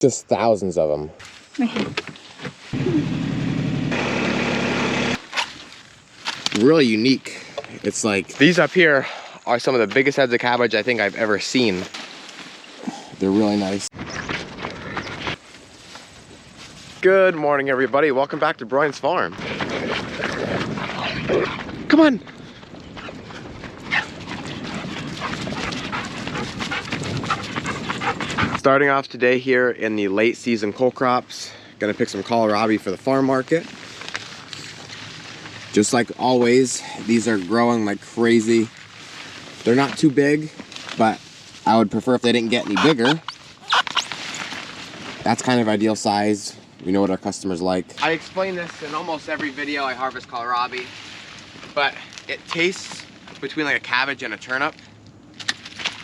Just thousands of them. Really unique. It's like, these up here are some of the biggest heads of cabbage I think I've ever seen. They're really nice. Good morning, everybody. Welcome back to Broyans Farm. Come on. Starting off today here in the late season coal crops. Gonna pick some kohlrabi for the farm market. Just like always, these are growing like crazy. They're not too big, but I would prefer if they didn't get any bigger. That's kind of ideal size. We know what our customers like. I explain this in almost every video I harvest kohlrabi, but it tastes between like a cabbage and a turnip.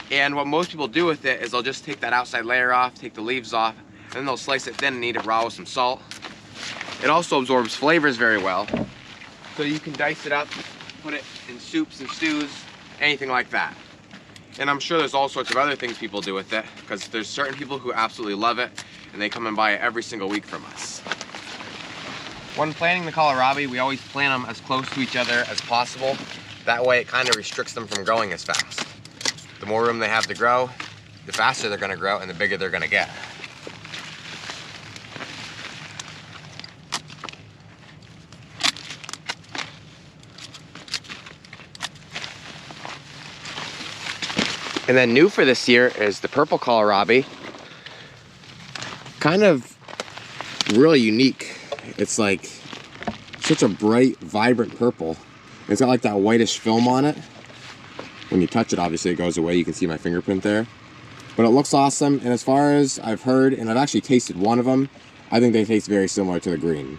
And what most people do with it is they'll just take that outside layer off, take the leaves off, and then they'll slice it thin and eat it raw with some salt. It also absorbs flavors very well. So you can dice it up, put it in soups and stews, anything like that. And I'm sure there's all sorts of other things people do with it, because there's certain people who absolutely love it, and they come and buy it every single week from us. When planting the kohlrabi, we always plant them as close to each other as possible. That way it kind of restricts them from growing as fast. The more room they have to grow, the faster they're gonna grow and the bigger they're gonna get. And then new for this year is the purple kohlrabi. Kind of really unique. It's like such a bright, vibrant purple. It's got like that whitish film on it. When you touch it, obviously it goes away. You can see my fingerprint there. But it looks awesome. And as far as I've heard, and I've actually tasted one of them, I think they taste very similar to the green.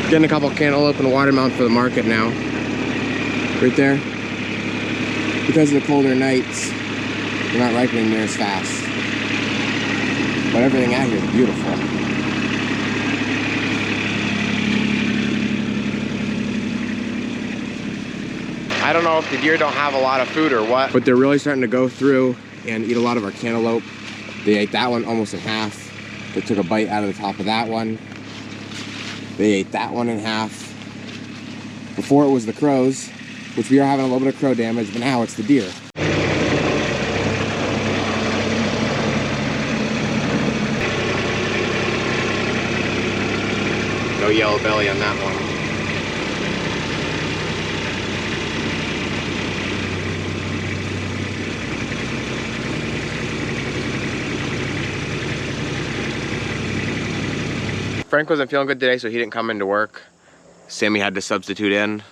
Getting a couple cantaloupe and watermelon for the market now. Right there. Because of the colder nights, they're not ripening near as fast. But everything out here is beautiful. I don't know if the deer don't have a lot of food or what, but they're really starting to go through and eat a lot of our cantaloupe. They ate that one almost in half. They took a bite out of the top of that one. They ate that one in half. Before it was the crows, which we are having a little bit of crow damage, but now it's the deer. No yellow belly on that one. Frank wasn't feeling good today, so he didn't come into work. Sammy had to substitute in.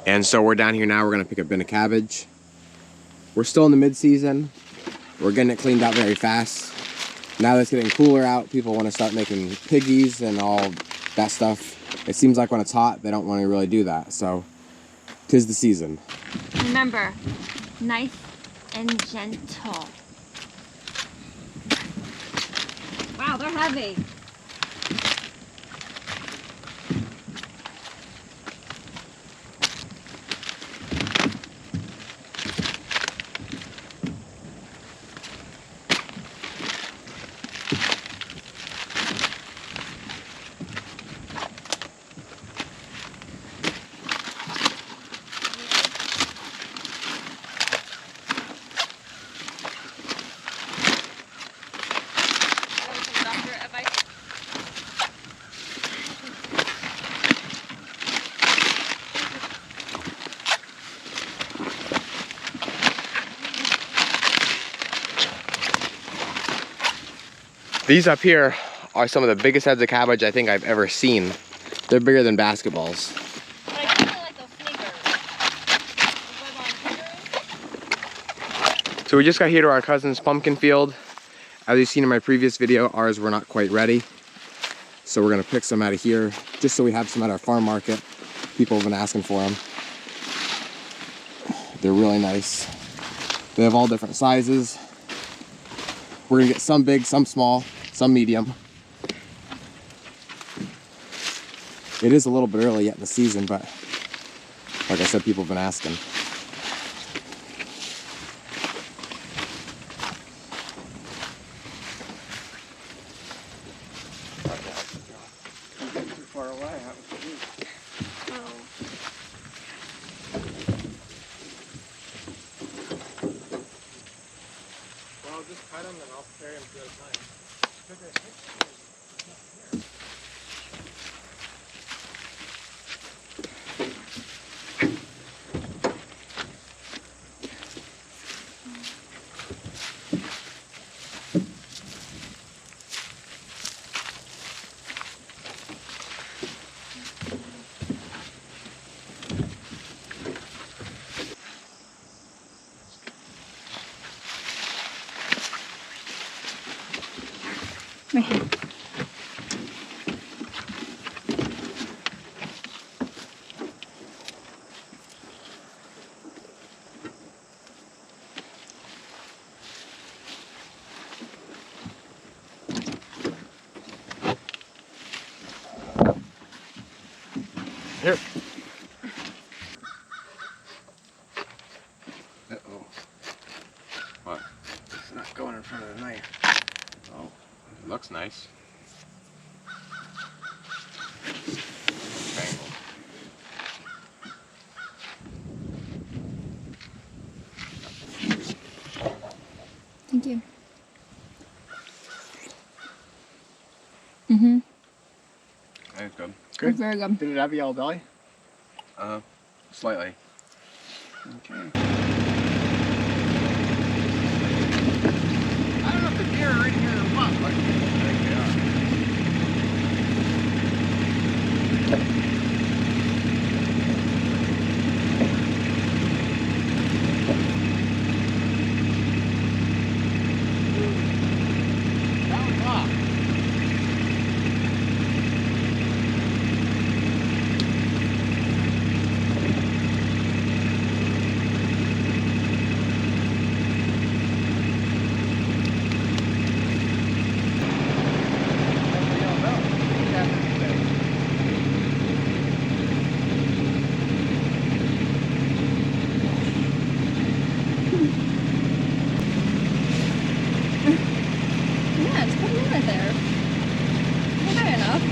And so we're down here now. We're gonna pick a bin of cabbage. We're still in the mid-season. We're getting it cleaned out very fast. Now that it's getting cooler out, people wanna start making piggies and all that stuff. It seems like when it's hot, they don't wanna really do that. So, 'tis the season. Remember, nice and gentle. Wow, they're heavy. These up here are some of the biggest heads of cabbage I think I've ever seen. They're bigger than basketballs. But I kind of like those sneakers. So we just got here to our cousin's pumpkin field. As you've seen in my previous video, ours were not quite ready. So we're gonna pick some out of here, just so we have some at our farm market. People have been asking for them. They're really nice. They have all different sizes. We're gonna get some big, some small, some medium. It is a little bit early yet in the season, but like I said, people have been asking. Too far away. Well, just cut them and I'll carry them through the time. Right here. Here. Uh-oh. What? It's not going in front of the knife. Oh, it looks nice. Tangled. Thank you. Mm-hmm. That's good. Good. Very good. Did it have a yellow belly? Slightly. Okay. I don't know if the deer are in here or what, but I think they are. That one's off. Yeah, just put them in right there. Not high enough.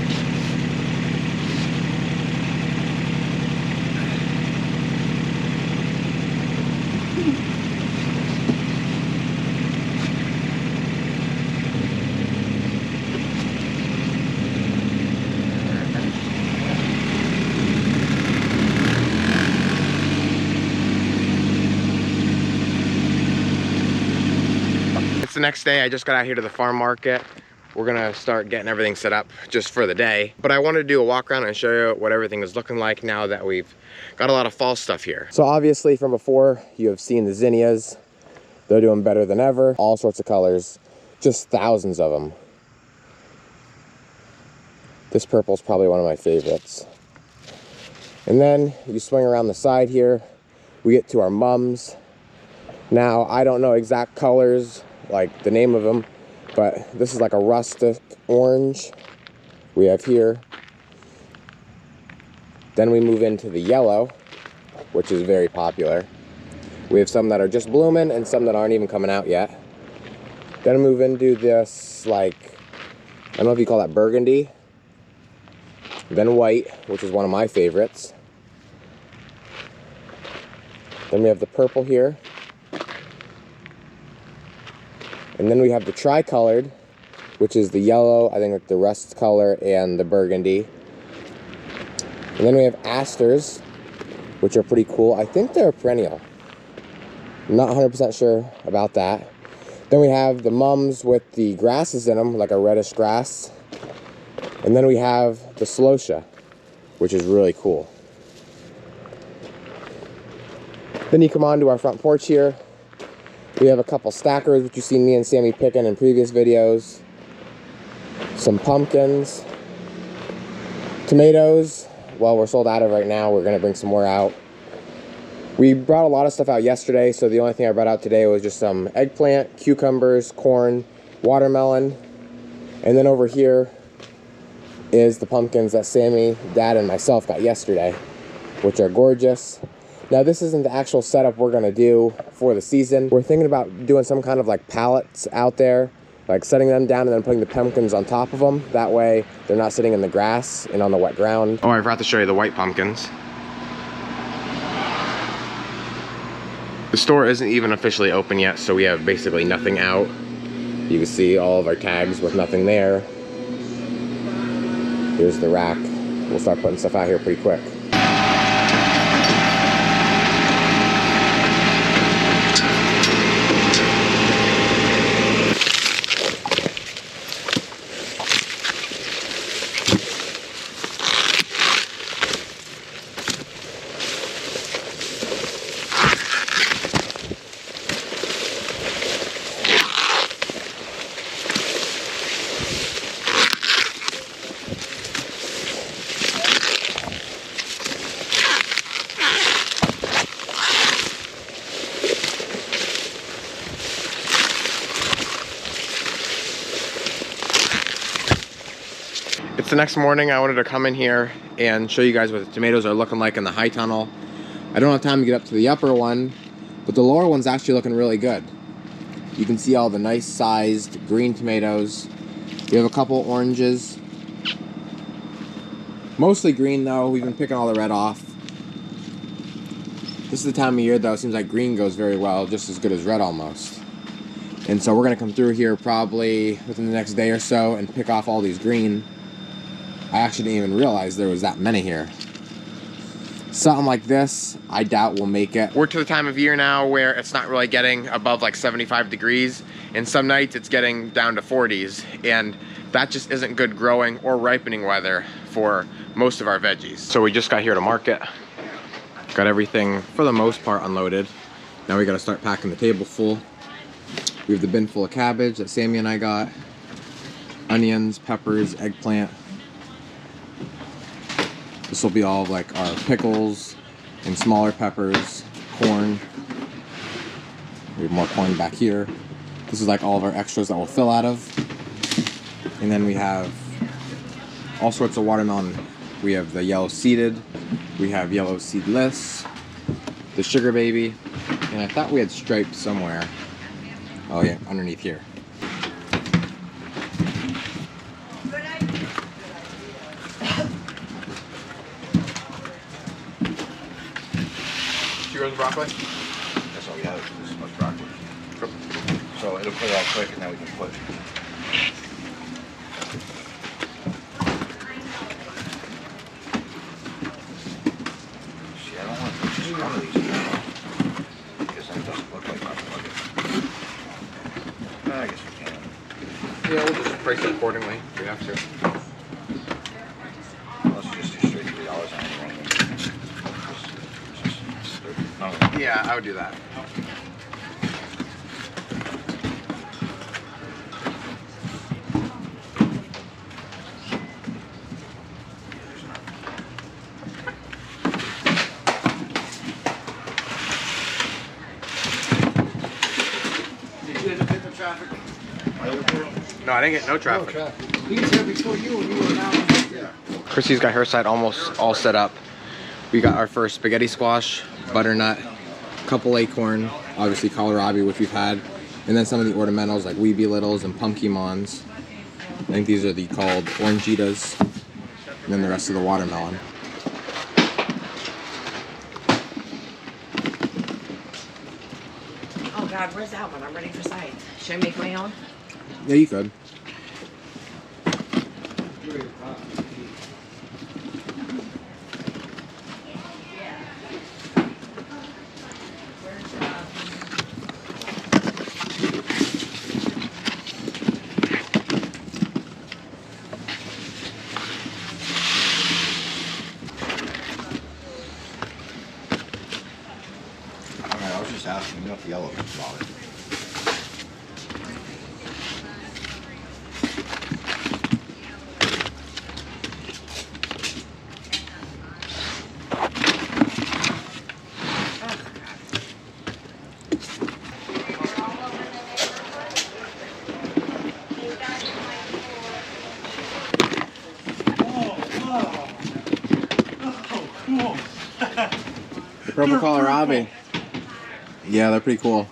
It's the next day. I just got out here to the farm market. We're gonna start getting everything set up just for the day. But I wanted to do a walk around and show you what everything is looking like now that we've got a lot of fall stuff here. So obviously from before, you have seen the zinnias. They're doing better than ever. All sorts of colors, just thousands of them. This purple is probably one of my favorites. And then you swing around the side here, we get to our mums. Now, I don't know exact colors, like the name of them, but this is like a rustic orange we have here. Then we move into the yellow, which is very popular. We have some that are just blooming and some that aren't even coming out yet. Then we move into this, like, I don't know if you call that burgundy. Then white, which is one of my favorites. Then we have the purple here. And then we have the tricolored, which is the yellow, I think like the rust color, and the burgundy. And then we have asters, which are pretty cool. I think they're a perennial. I'm not 100% sure about that. Then we have the mums with the grasses in them, like a reddish grass. And then we have the celosia, which is really cool. Then you come onto our front porch here. We have a couple stackers, which you've seen me and Sammy picking in previous videos. Some pumpkins. Tomatoes, well, we're sold out of right now. We're gonna bring some more out. We brought a lot of stuff out yesterday, so the only thing I brought out today was just some eggplant, cucumbers, corn, watermelon, and then over here is the pumpkins that Sammy, Dad, and myself got yesterday, which are gorgeous. Now this isn't the actual setup we're gonna do for the season. We're thinking about doing some kind of like pallets out there, like setting them down and then putting the pumpkins on top of them. That way they're not sitting in the grass and on the wet ground. Oh, I forgot to show you the white pumpkins. The store isn't even officially open yet, so we have basically nothing out. You can see all of our tags with nothing there. Here's the rack. We'll start putting stuff out here pretty quick. It's the next morning. I wanted to come in here and show you guys what the tomatoes are looking like in the high tunnel. I don't have time to get up to the upper one, but the lower one's actually looking really good. You can see all the nice sized green tomatoes. We have a couple oranges. Mostly green though. We've been picking all the red off. This is the time of year though, it seems like green goes very well, just as good as red almost. And so we're gonna come through here probably within the next day or so and pick off all these green. I actually didn't even realize there was that many here. Something like this, I doubt we'll make it. We're to the time of year now where it's not really getting above like 75 degrees, and some nights it's getting down to 40s, and that just isn't good growing or ripening weather for most of our veggies. So we just got here to market. Got everything, for the most part, unloaded. Now we gotta start packing the table full. We have the bin full of cabbage that Sammy and I got, onions, peppers, eggplant. This will be all of like our pickles and smaller peppers, corn. We have more corn back here. This is like all of our extras that we'll fill out of. And then we have all sorts of watermelon. We have the yellow seeded, we have yellow seedless, the sugar baby, and I thought we had striped somewhere. Oh yeah, underneath here. Broccoli? That's all we have, is this much broccoli. So it'll put it out quick and then we can put. See, I don't want to put just one of these in there, because then it doesn't look like broccoli. I guess we can. Yeah, we'll just price it accordingly if we have to. Unless you just do straight $3 on anything. Yeah, I would do that. Did you end up hitting the traffic? No, I didn't get no traffic. He was here before you and you were now. Yeah. Chrissy's got her side almost all set up. We got our first spaghetti squash, butternut, couple acorn, obviously kohlrabi, which we've had, and then some of the ornamentals like weeby littles and pumpkimons. I think these are called orangitas, and then the rest of the watermelon. Oh God, where's that one? I'm ready for sight. Should I make my own? Yeah, you could. Alright, I was just asking, you know if the yellow is solid. Purple kohlrabi. Yeah, they're pretty cool.